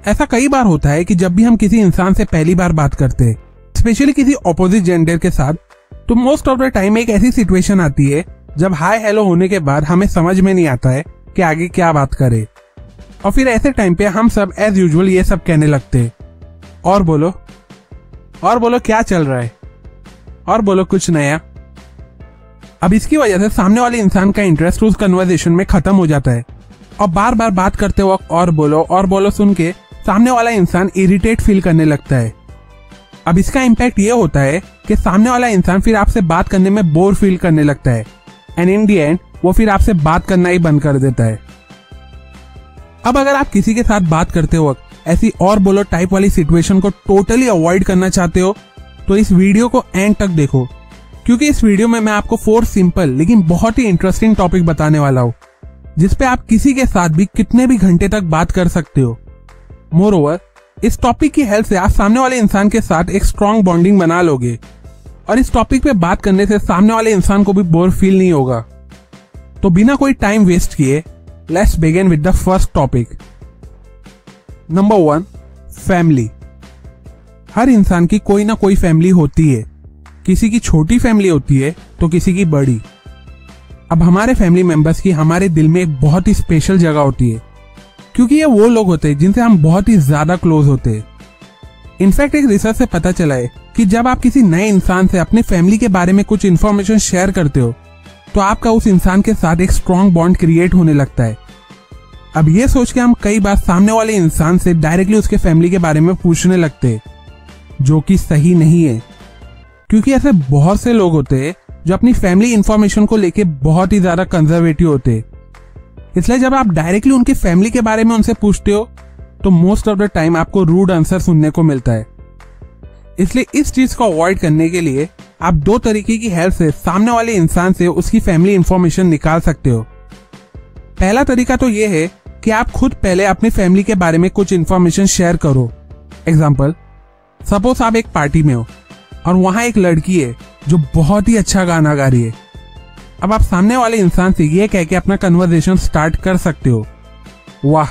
ऐसा कई बार होता है कि जब भी हम किसी इंसान से पहली बार बात करते हैं, स्पेशली किसी ऑपोजिट जेंडर के साथ, तो मोस्ट ऑफ द टाइम एक ऐसी सिचुएशन आती है जब हाय हेलो होने के बाद हमें समझ में नहीं आता है कि आगे क्या बात करें, और फिर ऐसे टाइम पे हम सब एज यूजुअल ये सब कहने लगते हैं, और बोलो क्या चल रहा है, और बोलो कुछ नया। अब इसकी वजह से सामने वाले इंसान का इंटरेस्ट उस कन्वर्सेशन में खत्म हो जाता है, और बार बार बात करते वक्त और बोलो सुन के सामने वाला इंसान इरिटेट फील करने लगता है। अब इसका इम्पैक्ट ये होता है कि सामने वाला इंसान फिर आपसे बात करने में बोर फील करने लगता है, एंड इन दी एंड वो फिर आपसे बात करना ही बंद कर देता है। अब अगर आप किसी के साथ बात करते वक्त ऐसी और बोलो टाइप वाली सिचुएशन को टोटली अवॉइड करना चाहते हो, तो इस वीडियो को एंड तक देखो, क्योंकि इस वीडियो में मैं आपको 4 सिंपल लेकिन बहुत ही इंटरेस्टिंग टॉपिक बताने वाला हूँ, जिसपे आप किसी के साथ भी कितने भी घंटे तक बात कर सकते हो। मोरओवर, इस टॉपिक की हेल्प से आप सामने वाले इंसान के साथ एक स्ट्रॉन्ग बॉन्डिंग बना लोगे, और इस टॉपिक पे बात करने से सामने वाले इंसान को भी बोर फील नहीं होगा। तो बिना कोई टाइम वेस्ट किए, let's begin with the first topic. Number 1, family. हर इंसान की कोई ना कोई फैमिली होती है। किसी की छोटी फैमिली होती है तो किसी की बड़ी। अब हमारे फैमिली मेंबर्स की हमारे दिल में एक बहुत ही स्पेशल जगह होती है, क्योंकि ये वो लोग होते हैं जिनसे हम बहुत ही ज्यादा क्लोज होते हैं। इनफैक्ट एक रिसर्च से पता चला है कि जब आप किसी नए इंसान से अपने फैमिली के बारे में कुछ इन्फॉर्मेशन शेयर करते हो, तो आपका उस इंसान के साथ एक स्ट्रॉन्ग बॉन्ड क्रिएट होने लगता है। अब ये सोच के हम कई बार सामने वाले इंसान से डायरेक्टली उसके फैमिली के बारे में पूछने लगते हैं, जो कि सही नहीं है, क्योंकि ऐसे बहुत से लोग होते हैं जो अपनी फैमिली इंफॉर्मेशन को लेके बहुत ही ज्यादा कंजर्वेटिव होते हैं। इसलिए जब आप डायरेक्टली उनकी फैमिली के बारे में उनसे पूछते हो, तो मोस्ट ऑफ द टाइम आपको रूड आंसर सुनने को मिलता है। इसलिए इस चीज को अवॉइड करने के लिए आप 2 तरीके की हेल्प से सामने वाले इंसान से उसकी फैमिली इंफॉर्मेशन निकाल सकते हो। पहला तरीका तो ये है कि आप खुद पहले अपनी फैमिली के बारे में कुछ इंफॉर्मेशन शेयर करो। एग्जाम्पल, सपोज आप एक पार्टी में हो और वहां एक लड़की है जो बहुत ही अच्छा गाना गा रही है। अब आप सामने वाले इंसान से ये कह के अपना कन्वर्सेशन स्टार्ट कर सकते हो, वाह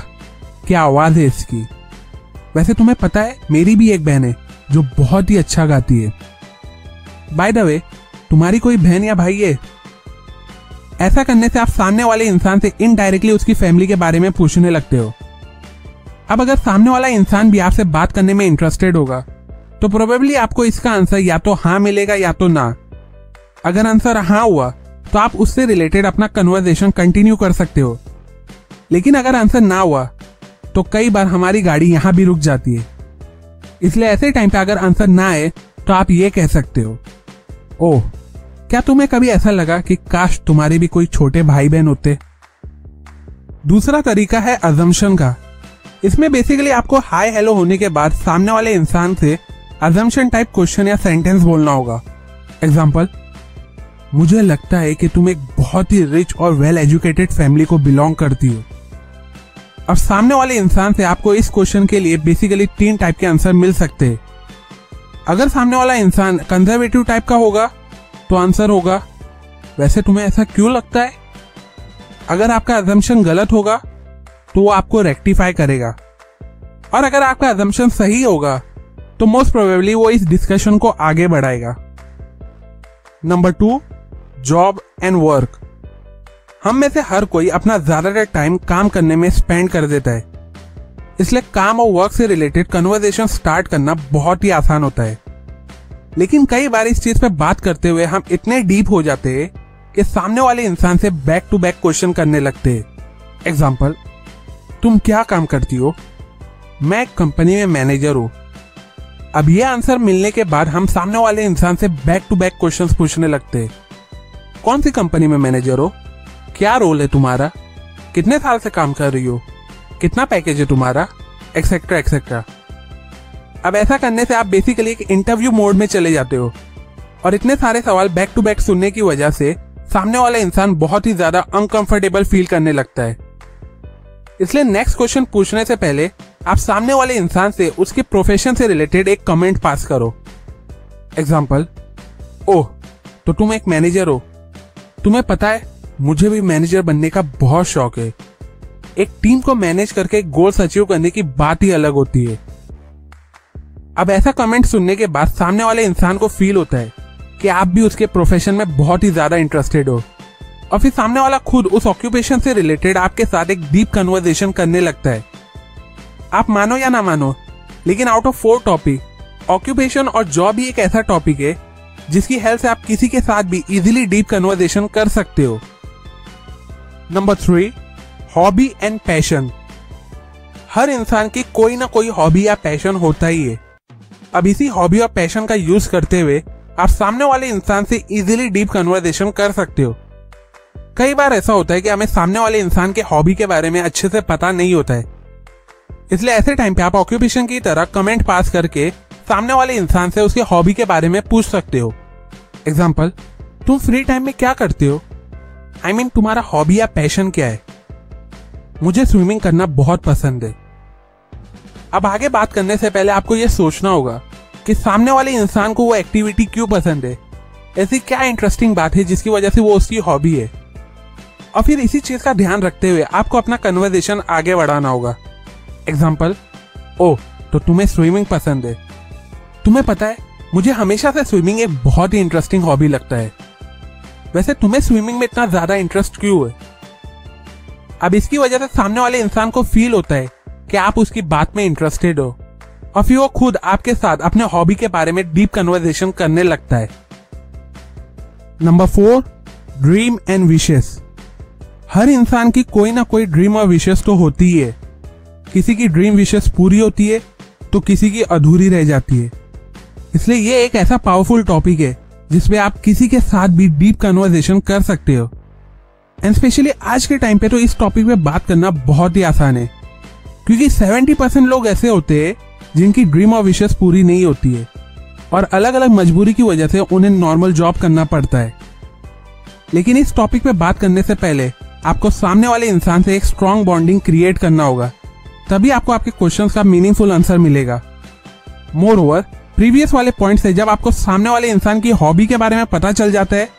क्या आवाज है इसकी, वैसे तुम्हें पता है मेरी भी एक बहन है जो बहुत ही अच्छा गाती है, बाय द वे तुम्हारी कोई बहन या भाई है। ऐसा करने से आप सामने वाले इंसान से इनडायरेक्टली उसकी फैमिली के बारे में पूछने लगते हो। अब अगर सामने वाला इंसान भी आपसे बात करने में इंटरेस्टेड होगा, तो प्रोबेबली आपको इसका आंसर या तो हाँ मिलेगा या तो ना। अगर आंसर हाँ हुआ तो आप उससे रिलेटेड अपना कन्वर्सेशन कंटिन्यू कर सकते हो, लेकिन अगर आंसर ना हुआ तो कई बार हमारी गाड़ी यहां भी रुक जाती है। इसलिए ऐसे टाइम पे अगर आंसर ना आए तो आप ये कह सकते हो, ओह क्या तुम्हें कभी ऐसा लगा कि काश तुम्हारे भी कोई छोटे भाई बहन होते। दूसरा तरीका है अजम्पशन का। इसमें बेसिकली आपको हाय हेलो होने के बाद सामने वाले इंसान से अजम्पशन टाइप क्वेश्चन या सेंटेंस बोलना होगा। एग्जाम्पल, मुझे लगता है कि तुम एक बहुत ही रिच और वेल एजुकेटेड फैमिली को बिलोंग करती हो। अब सामने वाले इंसान से आपको इस क्वेश्चन के लिए बेसिकली 3 टाइप के आंसर मिल सकते हैं। अगर सामने वाला इंसान कंजर्वेटिव टाइप का होगा तो आंसर होगा, वैसे तुम्हें ऐसा क्यों लगता है। अगर आपका अजम्पशन गलत होगा तो वो आपको रेक्टिफाई करेगा, और अगर आपका अजम्पशन सही होगा तो मोस्ट प्रोबेबली वो इस डिस्कशन को आगे बढ़ाएगा। Number 2, job and work. हम में से हर कोई अपना ज्यादातर टाइम काम करने में स्पेंड कर देता है, इसलिए काम और वर्क से रिलेटेड कन्वर्सेशन स्टार्ट करना बहुत ही आसान होता है। लेकिन कई बार इस चीज पे बात करते हुए हम इतने डीप हो जाते हैं कि सामने वाले इंसान से बैक टू बैक क्वेश्चन करने लगते हैं। एग्जाम्पल, तुम क्या काम करती हो। मैं एक कंपनी में मैनेजर हूं। अब ये आंसर मिलने के बाद हम सामने वाले इंसान से बैक टू बैक क्वेश्चंस पूछने लगते हैं। कौन सी कंपनी में मैनेजर हो, क्या रोल है तुम्हारा, कितने साल से काम कर रही हो, कितना पैकेज है तुम्हारा, एक्सेट्रा एक्सेट्रा। अब ऐसा करने से आप बेसिकली एक इंटरव्यू मोड में चले जाते हो, और इतने सारे सवाल बैक टू बैक सुनने की वजह से सामने वाला इंसान बहुत ही ज्यादा अनकंफर्टेबल फील करने लगता है। इसलिए नेक्स्ट क्वेश्चन पूछने से पहले आप सामने वाले इंसान से उसके प्रोफेशन से रिलेटेड एक कमेंट पास करो। एग्जाम्पल, ओह तो तुम एक मैनेजर हो, तुम्हें पता है मुझे भी मैनेजर बनने का बहुत शौक है। एक टीम को मैनेज करके गोल्स अचीव करने की बात ही अलग होती है। अब ऐसा कमेंट सुनने के बाद सामने वाले इंसान को फील होता है कि आप भी उसके प्रोफेशन में बहुत ही ज्यादा इंटरेस्टेड हो, और फिर सामने वाला खुद उस ऑक्यूपेशन से रिलेटेड आपके साथ एक डीप कन्वर्सेशन करने लगता है। आप मानो या ना मानो, लेकिन आउट ऑफ 4 टॉपिक ऑक्यूपेशन और जॉब ही एक ऐसा टॉपिक है जिसकी हेल्प से आप किसी के साथ भी इजीली डीप कन्वर्सेशन कर सकते हो। Number 3, hobby and passion. हर इंसान की कोई ना कोई हॉबी या पैशन होता ही है। अब इसी हॉबी और पैशन का यूज करते हुए आप सामने वाले इंसान से इजीली डीप कन्वर्सेशन कर सकते हो। कई बार ऐसा होता है कि हमें सामने वाले इंसान के हॉबी के बारे में अच्छे से पता नहीं होता है, इसलिए ऐसे टाइम पे आप ऑक्यूपेशन की तरह कमेंट पास करके सामने वाले इंसान से उसके हॉबी के बारे में पूछ सकते हो। एग्जाम्पल, तुम फ्री टाइम में क्या करते हो? I mean, तुम्हारा हॉबी या पैशन क्या है? मुझे स्विमिंग करना बहुत पसंद है। अब आगे बात करने से पहले आपको यह सोचना होगा कि सामने वाले इंसान को वो एक्टिविटी क्यों पसंद है, ऐसी क्या इंटरेस्टिंग बात है जिसकी वजह से वो उसकी हॉबी है, और फिर इसी चीज का ध्यान रखते हुए आपको अपना कन्वर्सेशन आगे बढ़ाना होगा। एग्जाम्पल, ओ तो तुम्हें स्विमिंग पसंद है। तुम्हें पता है, मुझे हमेशा से स्विमिंग एक बहुत ही इंटरेस्टिंग हॉबी लगता है। वैसे तुम्हें स्विमिंग में इतना ज्यादा इंटरेस्ट क्यों है? अब इसकी वजह से सामने वाले इंसान को फील होता है कि आप उसकी बात में इंटरेस्टेड हो, और फिर वो खुद आपके साथ अपने हॉबी के बारे में डीप कन्वर्सेशन करने लगता है। Number 4, dream and wishes. हर इंसान की कोई ना कोई ड्रीम और विशेस तो होती ही है। किसी की ड्रीम विशेस पूरी होती है तो किसी की अधूरी रह जाती है। इसलिए ये एक ऐसा पावरफुल टॉपिक है जिसपे आप किसी के साथ भी डीप कन्वर्सेशन कर सकते हो। एंड स्पेशली आज के टाइम पे तो इस टॉपिक पे बात करना बहुत ही आसान है, क्योंकि 70% लोग ऐसे होते हैं जिनकी ड्रीम और विशेस पूरी नहीं होती है, और अलग अलग मजबूरी की वजह से उन्हें नॉर्मल जॉब करना पड़ता है। लेकिन इस टॉपिक पे बात करने से पहले आपको सामने वाले इंसान से एक स्ट्रॉन्ग बॉन्डिंग क्रिएट करना होगा, तभी आपको आपके क्वेश्चंस का मीनिंगफुल आंसर मिलेगा। मोर ओवर, प्रीवियस वाले पॉइंट से जब आपको सामने वाले इंसान की हॉबी के बारे में पता चल जाता है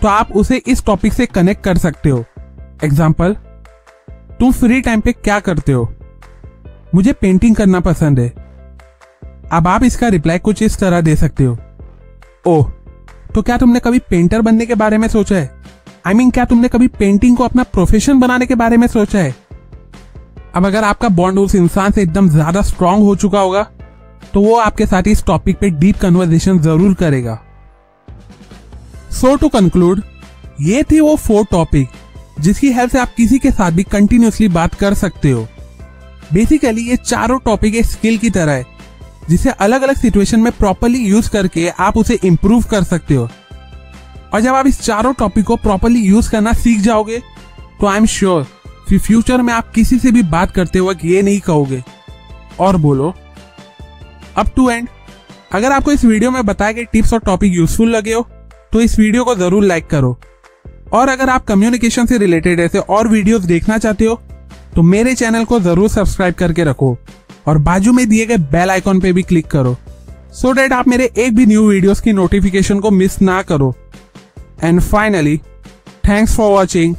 तो आप उसे इस टॉपिक से कनेक्ट कर सकते हो। एग्जाम्पल, तुम फ्री टाइम पे क्या करते हो? मुझे पेंटिंग करना पसंद है। अब आप इसका रिप्लाई कुछ इस तरह दे सकते हो, ओह तो क्या तुमने कभी पेंटर बनने के बारे में सोचा है? I mean, क्या तुमने कभी पेंटिंग को अपना प्रोफेशन बनाने के बारे में सोचा है? अब अगर आपका बॉन्ड उस इंसान से एकदम ज्यादा स्ट्रांग हो चुका होगा तो वो आपके साथ इस टॉपिक पे डीप कन्वर्सेशन जरूर करेगा। सो टू कंक्लूड, ये थे वो 4 टॉपिक जिसकी हेल्प से आप किसी के साथ भी कंटिन्यूसली बात कर सकते हो। बेसिकली ये चारों टॉपिक एक स्किल की तरह है जिसे अलग अलग सिचुएशन में प्रॉपर्ली यूज करके आप उसे इंप्रूव कर सकते हो। और जब आप इस चारों टॉपिक को प्रॉपर्ली यूज करना सीख जाओगे तो आई एम श्योर कि फ्यूचर में आप किसी से भी बात करते वक्त ये नहीं कहोगे और बोलो। अप टू एंड, अगर आपको इस वीडियो में बताए गए टिप्स और टॉपिक यूजफुल लगे हो तो इस वीडियो को जरूर लाइक करो, और अगर आप कम्युनिकेशन से रिलेटेड ऐसे और वीडियोस देखना चाहते हो तो मेरे चैनल को जरूर सब्सक्राइब करके रखो और बाजू में दिए गए बेल आइकॉन पे भी क्लिक करो, सो दैट आप मेरे एक भी न्यू वीडियोस की नोटिफिकेशन को मिस ना करो। And finally, thanks for watching.